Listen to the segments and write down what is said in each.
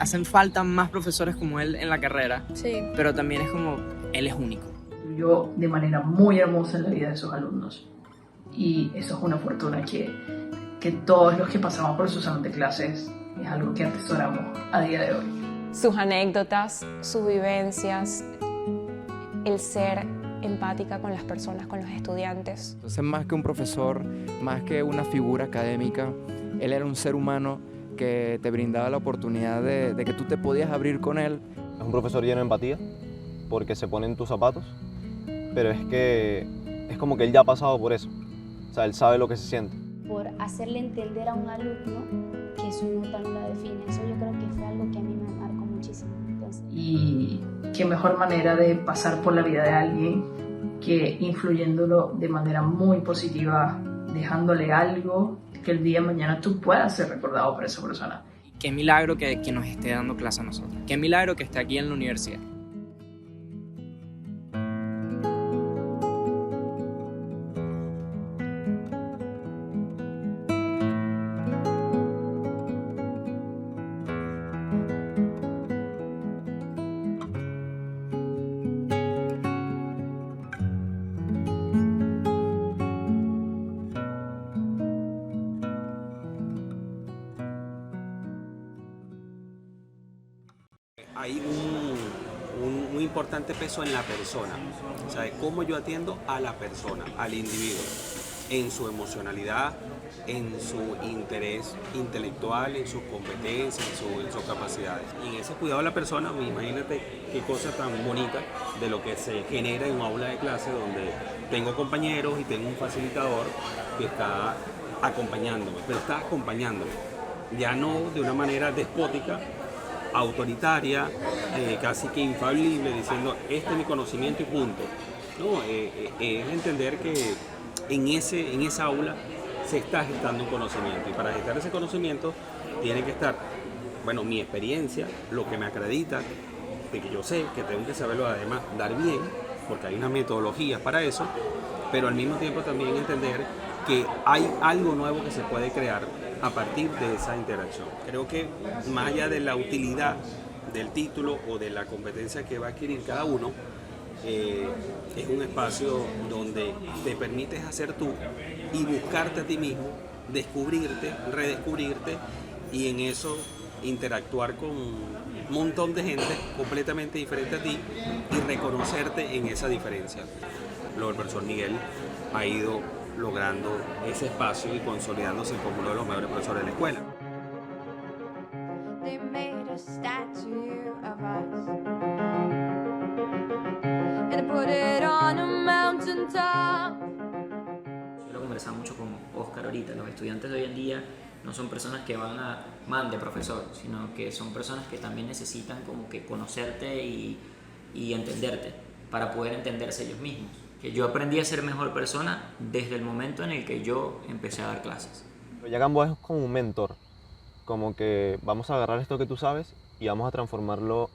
hacen falta más profesores como él en la carrera, Sí. pero también es como, él es único. Yo de manera muy hermosa en la vida de sus alumnos. Y eso es una fortuna que todos los que pasamos por su salón de clases es algo que atesoramos a día de hoy. Sus anécdotas, sus vivencias, el ser empática con las personas, con los estudiantes. Entonces, más que un profesor, más que una figura académica, él era un ser humano que te brindaba la oportunidad de que tú te podías abrir con él. Es un profesor lleno de empatía, porque se pone en tus zapatos, pero es que es como que él ya ha pasado por eso. O sea, él sabe lo que se siente. Por hacerle entender a un alumno que su nota no la define. Eso yo creo que fue algo que a mí me marcó muchísimo. Entonces, Y qué mejor manera de pasar por la vida de alguien que influyéndolo de manera muy positiva, dejándole algo que el día de mañana tú puedas ser recordado por esa persona. Qué milagro que nos esté dando clase a nosotros. Qué milagro que esté aquí en la universidad. Hay un importante peso en la persona, o sea, de cómo yo atiendo a la persona, al individuo, en su emocionalidad, en su interés intelectual, en sus competencias, en sus capacidades. Y en ese cuidado de la persona, imagínate qué cosa tan bonita de lo que se genera en un aula de clase donde tengo compañeros y tengo un facilitador que está acompañándome, pero está acompañándome, ya no de una manera despótica, autoritaria, casi que infalible, diciendo este es mi conocimiento y punto. No, es entender que en esa aula se está gestando un conocimiento y para gestar ese conocimiento tiene que estar, bueno, mi experiencia, lo que me acredita de que yo sé que tengo que saberlo además dar bien, porque hay unas metodologías para eso, pero al mismo tiempo también entender que hay algo nuevo que se puede crear a partir de esa interacción. Creo que más allá de la utilidad del título o de la competencia que va a adquirir cada uno, es un espacio donde te permites hacer tú y buscarte a ti mismo, descubrirte, redescubrirte y en eso interactuar con un montón de gente completamente diferente a ti y reconocerte en esa diferencia. Luego el profesor Miguel ha ido logrando ese espacio y consolidándose como uno de los mejores profesores de la escuela. They made a statue of us and put it on a mountain top. Yo lo conversaba mucho con Oscar ahorita. Los estudiantes de hoy en día no son personas que van a mande profesor, sino que son personas que también necesitan como que conocerte y entenderte para poder entenderse ellos mismos. Que yo aprendí a ser mejor persona desde el momento en el que yo empecé a dar clases. Ya Gamboa es como un mentor, como que vamos a agarrar esto que tú sabes y vamos a transformarlo,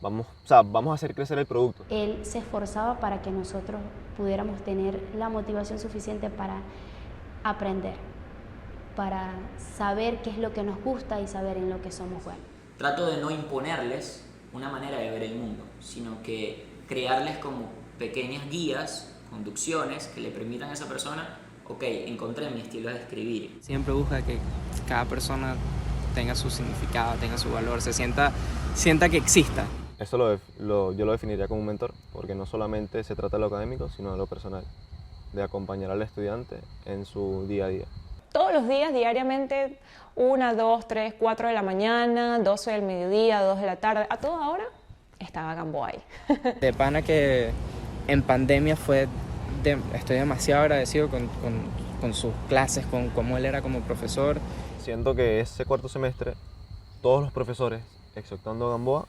vamos a hacer crecer el producto. él se esforzaba para que nosotros pudiéramos tener la motivación suficiente para aprender, para saber qué es lo que nos gusta y saber en lo que somos buenos. Trato de no imponerles una manera de ver el mundo, sino que crearles como pequeñas guías, conducciones que le permitan a esa persona, ok, encontré mi estilo de escribir. Siempre busca que cada persona tenga su significado, tenga su valor, se sienta que exista. Eso yo lo definiría como un mentor, porque no solamente se trata de lo académico, sino de lo personal, de acompañar al estudiante en su día a día. Todos los días, diariamente, 1, 2, 3, 4 de la mañana, 12 del mediodía, 2 de la tarde, a toda hora estaba Gamboa ahí. De pana que en pandemia estoy demasiado agradecido con sus clases, con cómo él era como profesor. Siento que ese cuarto semestre, todos los profesores, exceptuando Gamboa,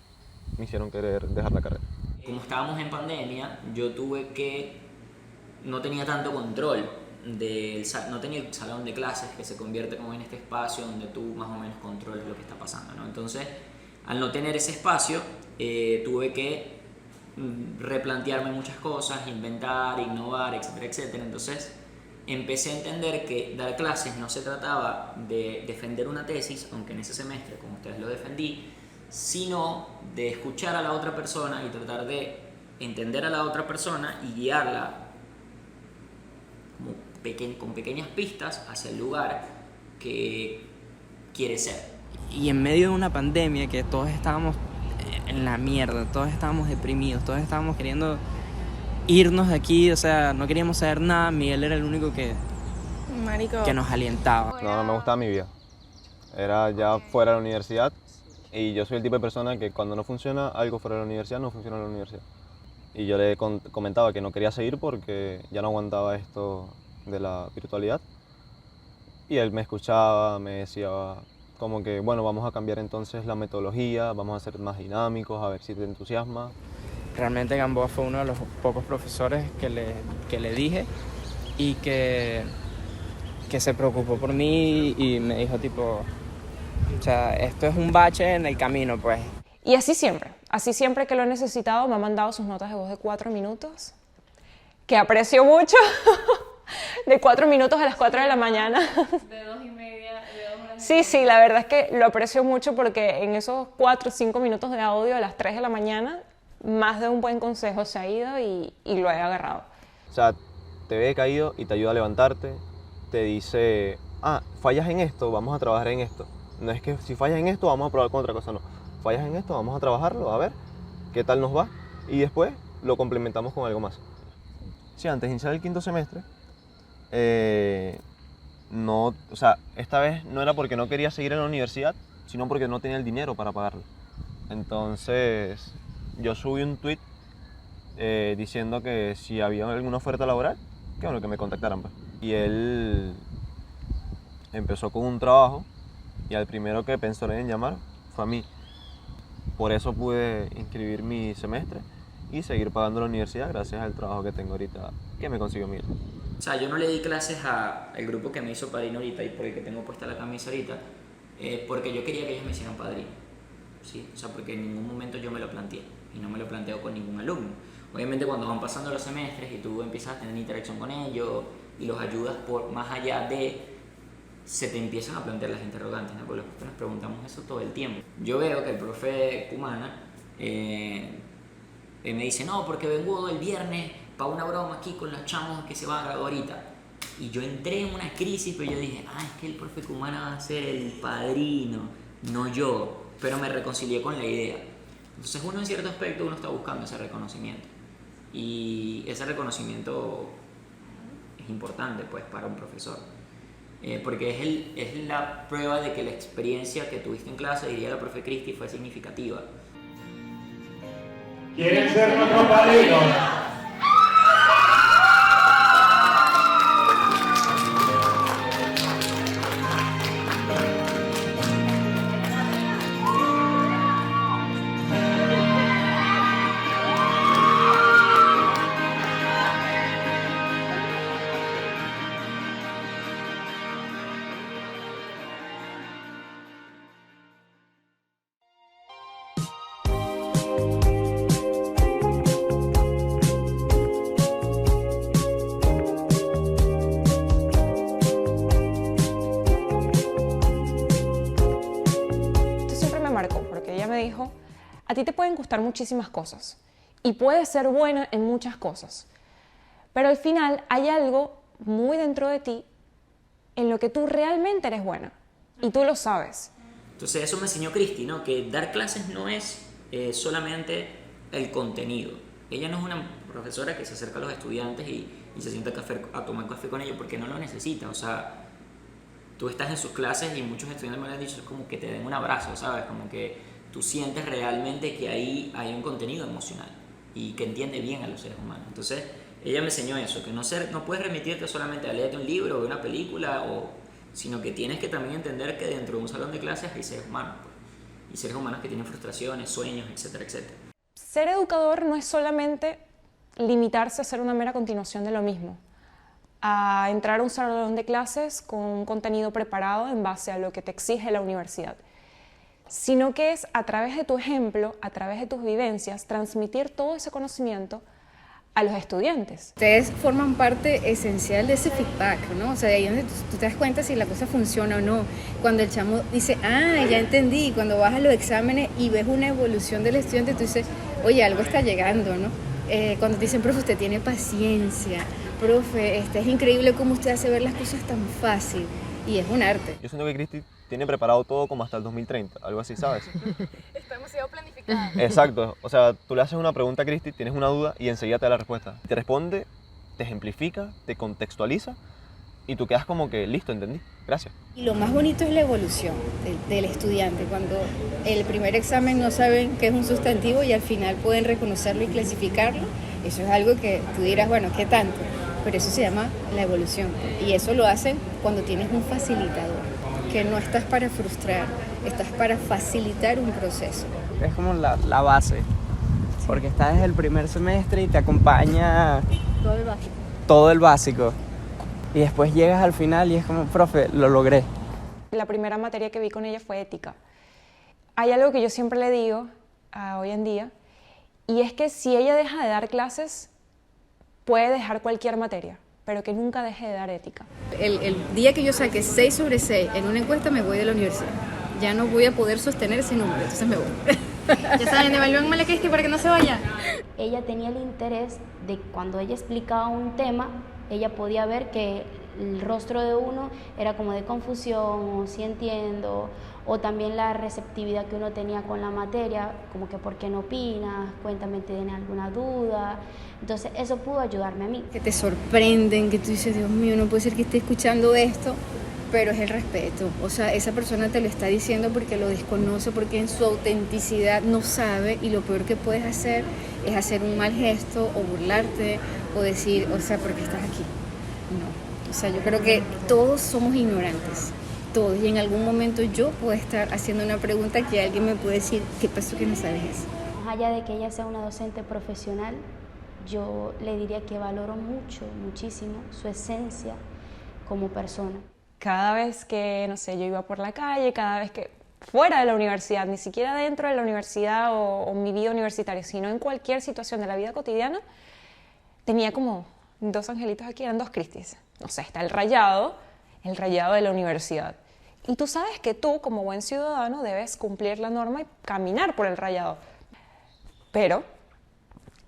me hicieron querer dejar la carrera. Como estábamos en pandemia, yo no tenía tanto control, no tenía el salón de clases que se convierte como en este espacio donde tú más o menos controlas lo que está pasando, ¿no? Entonces, al no tener ese espacio, tuve que replantearme muchas cosas, inventar, innovar, etcétera, etcétera. Entonces empecé a entender que dar clases no se trataba de defender una tesis, aunque en ese semestre, como ustedes lo defendí, sino de escuchar a la otra persona y tratar de entender a la otra persona y guiarla con pequeñas pistas hacia el lugar que quiere ser. Y en medio de una pandemia que todos estábamos en la mierda, todos estábamos deprimidos, todos estábamos queriendo irnos de aquí, o sea, no queríamos saber nada, Miguel era el único que nos alientaba. No me gustaba mi vida. Era ya fuera de la universidad y yo soy el tipo de persona que cuando no funciona algo fuera de la universidad, no funciona en la universidad. Y yo le comentaba que no quería seguir porque ya no aguantaba esto de la virtualidad. Y él me escuchaba, me decía como que, bueno, vamos a cambiar entonces la metodología, vamos a ser más dinámicos, a ver si te entusiasma. Realmente Gamboa fue uno de los pocos profesores que le dije y que se preocupó por mí y me dijo tipo, o sea, esto es un bache en el camino, pues. Y así siempre que lo he necesitado me ha mandado sus notas de voz de 4 minutos, que aprecio mucho, de 4 minutos a las 4 de la mañana. De 2 y media, de 2 horas. Sí, la verdad es que lo aprecio mucho porque en esos 4 o 5 minutos de audio a las 3 de la mañana, más de un buen consejo se ha ido y lo he agarrado. O sea, te ve caído y te ayuda a levantarte, te dice, fallas en esto, vamos a trabajar en esto. No es que si fallas en esto, vamos a probar con otra cosa, no. Fallas en esto, vamos a trabajarlo, a ver qué tal nos va y después lo complementamos con algo más. Sí, antes de iniciar el quinto semestre, no, o sea, esta vez no era porque no quería seguir en la universidad, sino porque no tenía el dinero para pagarlo. Entonces, yo subí un tweet diciendo que si había alguna oferta laboral, que bueno, que me contactaran, pues. Y él empezó con un trabajo y al primero que pensó en llamar fue a mí. Por eso pude inscribir mi semestre y seguir pagando la universidad gracias al trabajo que tengo ahorita, que me consiguió Miguel. O sea, yo no le di clases al grupo que me hizo padrino ahorita y por el que tengo puesta la camisa ahorita, porque yo quería que ellos me hicieran padrino, ¿sí? O sea, porque en ningún momento yo me lo planteé y no me lo planteo con ningún alumno. Obviamente cuando van pasando los semestres y tú empiezas a tener interacción con ellos y los ayudas por más allá de, se te empiezan a plantear las interrogantes, ¿no? Porque nos preguntamos eso todo el tiempo. Yo veo que el profe Cumana me dice, no, porque vengo el viernes para una broma aquí con los chamos que se van a graduar ahorita. Y yo entré en una crisis, pero yo dije, es que el profe Cumana va a ser el padrino, no yo. Pero me reconcilié con la idea. Entonces uno en cierto aspecto uno está buscando ese reconocimiento. Y ese reconocimiento es importante pues para un profesor. Porque es la prueba de que la experiencia que tuviste en clase, diría la profe Cristi, fue significativa. ¿Quieren ser nuestros padrinos? A ti te pueden gustar muchísimas cosas y puedes ser buena en muchas cosas, pero al final hay algo muy dentro de ti en lo que tú realmente eres buena y tú lo sabes. Entonces eso me enseñó Cristi, ¿no? Que dar clases no es solamente el contenido. Ella no es una profesora que se acerca a los estudiantes y se sienta a tomar café con ellos porque no lo necesita. O sea, tú estás en sus clases y muchos estudiantes me lo han dicho, es como que te den un abrazo, ¿sabes? Como que tú sientes realmente que ahí hay un contenido emocional y que entiende bien a los seres humanos. Entonces, ella me enseñó eso, que no puedes remitirte solamente a leerte un libro o una película, sino que tienes que también entender que dentro de un salón de clases hay seres humanos, pues, y seres humanos que tienen frustraciones, sueños, etcétera, etcétera. Ser educador no es solamente limitarse a hacer una mera continuación de lo mismo, a entrar a un salón de clases con un contenido preparado en base a lo que te exige la universidad, sino que es a través de tu ejemplo, a través de tus vivencias, transmitir todo ese conocimiento a los estudiantes. Ustedes forman parte esencial de ese feedback, ¿no? O sea, de ahí donde tú te das cuenta si la cosa funciona o no. Cuando el chamo dice, ya entendí, cuando vas a los exámenes y ves una evolución del estudiante, tú dices, oye, algo está llegando, ¿no? Cuando te dicen, profe, usted tiene paciencia, profe, es increíble cómo usted hace ver las cosas tan fácil, y es un arte. Yo siento que Cristi tiene preparado todo como hasta el 2030, algo así, ¿sabes? Está demasiado planificado. Exacto, o sea, tú le haces una pregunta a Cristi, tienes una duda y enseguida te da la respuesta. Te responde, te ejemplifica, te contextualiza y tú quedas como que listo, entendí, gracias. Y lo más bonito es la evolución del estudiante, cuando el primer examen no saben qué es un sustantivo y al final pueden reconocerlo y clasificarlo. Eso es algo que tú dirás, bueno, ¿qué tanto? Pero eso se llama la evolución y eso lo hacen cuando tienes un facilitador, que no estás para frustrar, estás para facilitar un proceso. Es como la base, porque estás desde el primer semestre y te acompaña todo el básico. Y después llegas al final y es como, profe, lo logré. La primera materia que vi con ella fue ética. Hay algo que yo siempre le digo hoy en día, y es que si ella deja de dar clases, puede dejar cualquier materia, pero que nunca deje de dar ética. El día que yo saque 6 sobre 6 en una encuesta me voy de la universidad. Ya no voy a poder sostener ese número, entonces me voy. Ya saben, evalúenme a Cristi para que no se vaya. Ella tenía el interés de cuando ella explicaba un tema, ella podía ver que el rostro de uno era como de confusión, o sí entiendo, o también la receptividad que uno tenía con la materia, como que ¿por qué no opinas? Cuéntame, ¿tienes alguna duda? Entonces eso pudo ayudarme a mí. Que te sorprenden, que tú dices, Dios mío, no puede ser que esté escuchando esto, pero es el respeto. O sea, esa persona te lo está diciendo porque lo desconoce, porque en su autenticidad no sabe, y lo peor que puedes hacer es hacer un mal gesto o burlarte o decir, o sea, ¿por qué estás aquí? No. O sea, yo creo que todos somos ignorantes, todos, y en algún momento yo puedo estar haciendo una pregunta que alguien me puede decir, ¿qué pasó que no sabes eso? Más allá de que ella sea una docente profesional, yo le diría que valoro muchísimo su esencia como persona. Cada vez que, no sé, yo iba por la calle, cada vez que fuera de la universidad, ni siquiera dentro de la universidad o mi vida universitaria, sino en cualquier situación de la vida cotidiana, tenía como 2 angelitos aquí, eran 2 Cristis. No sé, está el rayado de la universidad. Y tú sabes que tú, como buen ciudadano, debes cumplir la norma y caminar por el rayado. Pero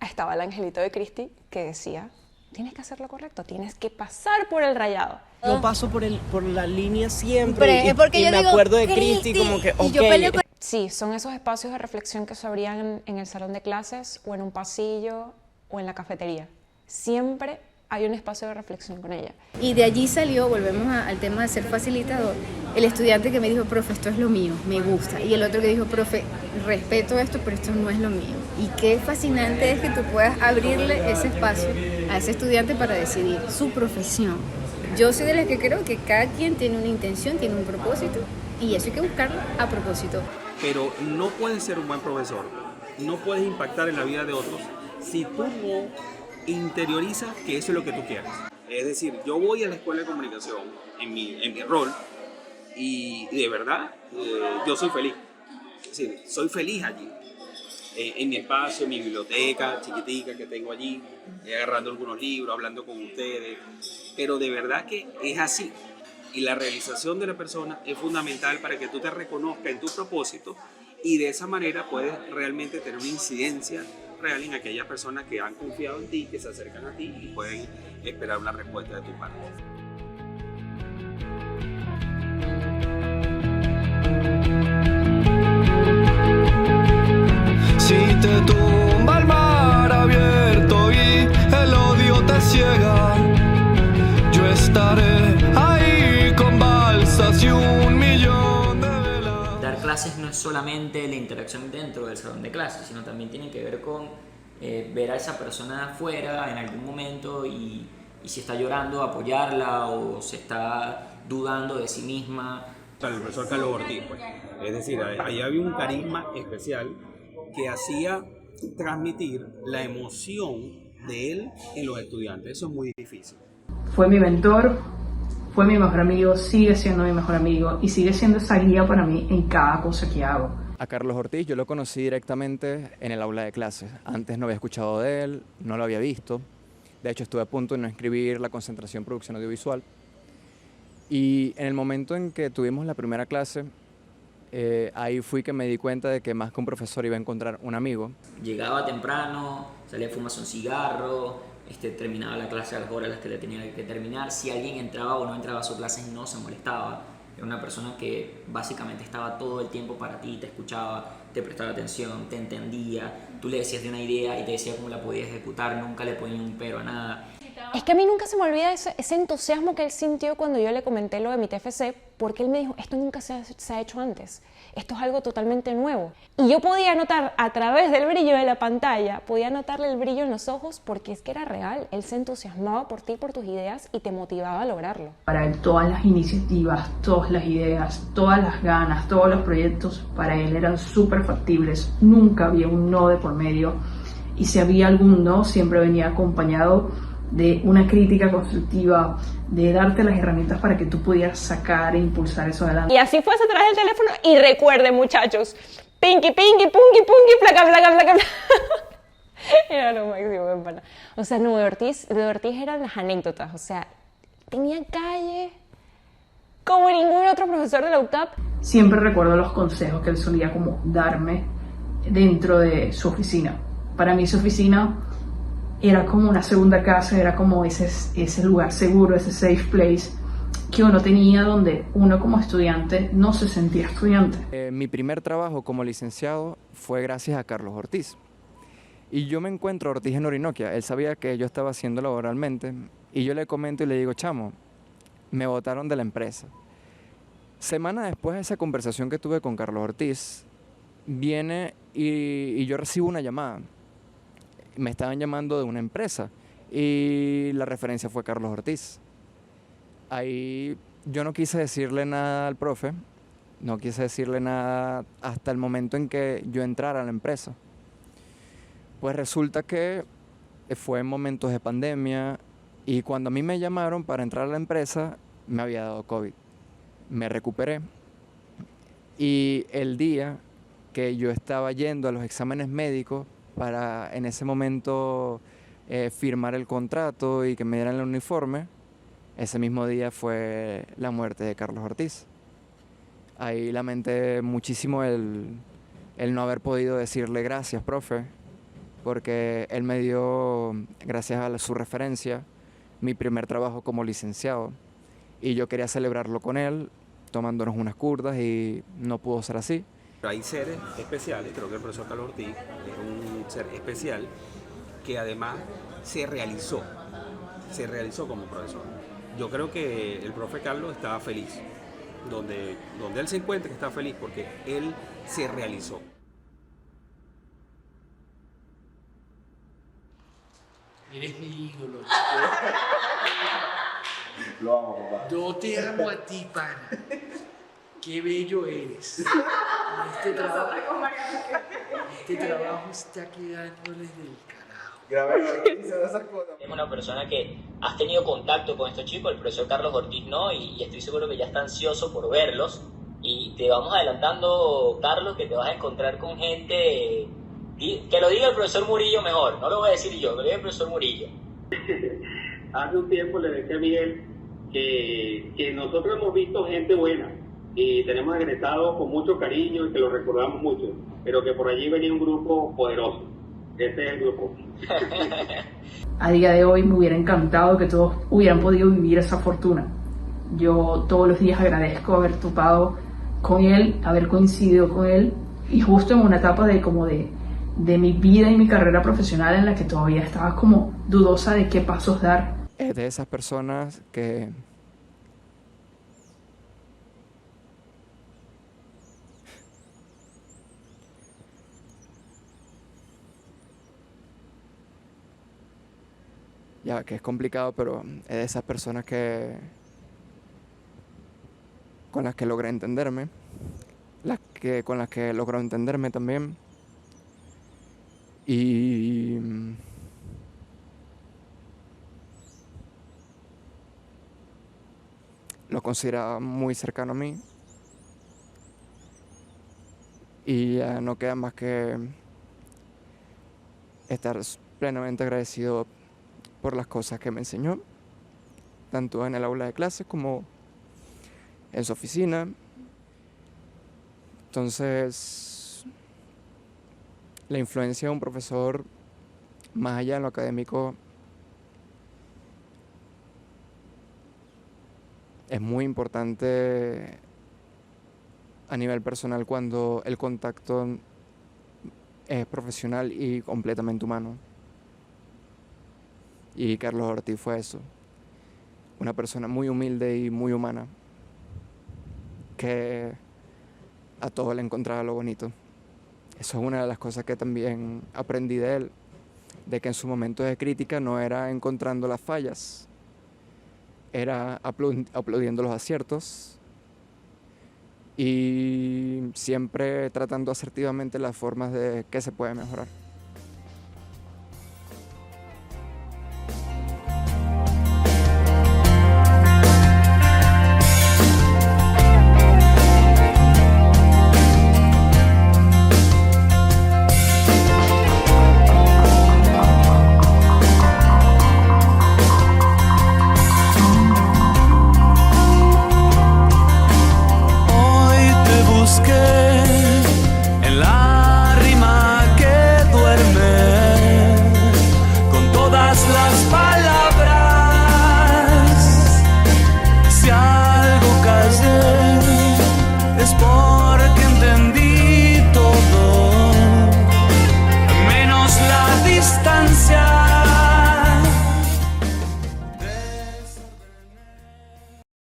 estaba el angelito de Cristi que decía, tienes que hacer lo correcto, tienes que pasar por el rayado. Yo paso por la línea siempre es porque y yo me digo, acuerdo de Cristi como que, ok. Sí, son esos espacios de reflexión que se abrían en el salón de clases o en un pasillo o en la cafetería. Siempre hay un espacio de reflexión con ella. Y de allí salió, volvemos al tema de ser facilitador, el estudiante que me dijo, profe, esto es lo mío, me gusta. Y el otro que dijo, profe, respeto esto, pero esto no es lo mío. Y qué fascinante es que tú puedas abrirle ese espacio a ese estudiante para decidir su profesión. Yo soy de las que creo que cada quien tiene una intención, tiene un propósito, y eso hay que buscarlo a propósito. Pero no puedes ser un buen profesor, no puedes impactar en la vida de otros si tú no interiorizas que eso es lo que tú quieres. Es decir, yo voy a la escuela de comunicación en mi rol y de verdad yo soy feliz. Es decir, soy feliz allí. En mi espacio, en mi biblioteca chiquitica que tengo allí, agarrando algunos libros, hablando con ustedes. Pero de verdad que es así. Y la realización de la persona es fundamental para que tú te reconozcas en tu propósito y de esa manera puedes realmente tener una incidencia real en aquellas personas que han confiado en ti, que se acercan a ti y pueden esperar una respuesta de tu parte. Si te tumba el mar abierto y el odio te ciega, yo estaré ahí con balsas y 1.000.000 de velas. Dar clases no es solamente la interacción dentro del salón de clases, sino también tiene que ver con ver a esa persona afuera en algún momento y si está llorando, apoyarla o se está dudando de sí misma. El profesor Carlos Ortiz, pues. Es decir, ahí había un carisma especial que hacía transmitir la emoción de él en los estudiantes. Eso es muy difícil. Fue mi mentor, fue mi mejor amigo, sigue siendo mi mejor amigo y sigue siendo esa guía para mí en cada cosa que hago. A Carlos Ortiz yo lo conocí directamente en el aula de clases. Antes no había escuchado de él, no lo había visto. De hecho, estuve a punto de no escribir la concentración producción audiovisual. Y en el momento en que tuvimos la primera clase, ahí fui que me di cuenta de que más que un profesor iba a encontrar un amigo. Llegaba temprano, salía a fumarse un cigarro, terminaba la clase a las horas a las que le tenía que terminar. Si alguien entraba o no entraba a su clase, no se molestaba. Era una persona que básicamente estaba todo el tiempo para ti, te escuchaba, te prestaba atención, te entendía. Tú le decías de una idea y te decía cómo la podías ejecutar, nunca le ponía un pero a nada. Es que a mí nunca se me olvida ese entusiasmo que él sintió cuando yo le comenté lo de mi TFC, porque él me dijo, esto nunca se ha hecho antes, esto es algo totalmente nuevo. Y yo podía notar a través del brillo de la pantalla, podía notarle el brillo en los ojos, porque es que era real, él se entusiasmaba por ti, por tus ideas y te motivaba a lograrlo. Para él todas las iniciativas, todas las ideas, todas las ganas, todos los proyectos, para él eran súper factibles, nunca había un no de por medio, y si había algún no, siempre venía acompañado de una crítica constructiva, de darte las herramientas para que tú pudieras sacar e impulsar eso adelante. Y así fue, se trae el teléfono y recuerden, muchachos, pinky, pinky, punky, punky, placa, placa, placa, placa. Era lo máximo, me pana. O sea, no, de Ortiz eran las anécdotas, o sea, tenía calle como ningún otro profesor de la UTAP. Siempre recuerdo los consejos que él solía como darme dentro de su oficina. Para mí su oficina era como una segunda casa, era como ese lugar seguro, ese safe place que uno tenía donde uno como estudiante no se sentía estudiante. Mi primer trabajo como licenciado fue gracias a Carlos Ortiz. Y yo me encuentro a Ortiz en Orinoquia. Él sabía que yo estaba haciendo laboralmente y yo le comento y le digo, chamo, me botaron de la empresa. Semana después de esa conversación que tuve con Carlos Ortiz, viene y yo recibo una llamada. Me estaban llamando de una empresa y la referencia fue Carlos Ortiz. Ahí yo no quise decirle nada al profe, no quise decirle nada hasta el momento en que yo entrara a la empresa. Pues resulta que fue en momentos de pandemia y cuando a mí me llamaron para entrar a la empresa me había dado COVID. Me recuperé y el día que yo estaba yendo a los exámenes médicos para en ese momento firmar el contrato y que me dieran el uniforme, ese mismo día fue la muerte de Carlos Ortiz. Ahí lamenté muchísimo el no haber podido decirle gracias, profe, porque él me dio, gracias a su referencia, mi primer trabajo como licenciado. Y yo quería celebrarlo con él, tomándonos unas curdas, y no pudo ser así. Hay seres especiales, creo que el profesor Carlos Ortiz es un ser especial que además se realizó como profesor. Yo creo que el profe Carlos estaba feliz, donde él se encuentra está feliz porque él se realizó. Eres mi ídolo. Lo amo, papá. Yo te amo a ti, pana. Qué bello eres. Este trabajo está quedándoles del carajo. Es una persona que has tenido contacto con estos chicos, el profesor Carlos Ortiz no, y estoy seguro que ya está ansioso por verlos. Y te vamos adelantando, Carlos, que te vas a encontrar con gente, que lo diga el profesor Murillo mejor, no lo voy a decir yo, que lo diga el profesor Murillo. Hace un tiempo le decía a Miguel que nosotros hemos visto gente buena y tenemos egresados con mucho cariño y que lo recordamos mucho, pero que por allí venía un grupo poderoso. Ese es el grupo. A día de hoy me hubiera encantado que todos hubieran podido vivir esa fortuna. Yo todos los días agradezco haber topado con él, haber coincidido con él, y justo en una etapa de mi vida y mi carrera profesional en la que todavía estaba como dudosa de qué pasos dar. Es de esas personas que ya que es complicado, pero es de esas personas con las que logré entenderme, con las que logró entenderme también. Y lo consideraba muy cercano a mí. Y ya no queda más que estar plenamente agradecido por las cosas que me enseñó, tanto en el aula de clase como en su oficina. Entonces, la influencia de un profesor, más allá de lo académico, es muy importante a nivel personal cuando el contacto es profesional y completamente humano. Y Carlos Ortiz fue eso, una persona muy humilde y muy humana, que a todo le encontraba lo bonito. Eso es una de las cosas que también aprendí de él, de que en su momento de crítica no era encontrando las fallas, era aplaudiendo los aciertos y siempre tratando asertivamente las formas de que se puede mejorar.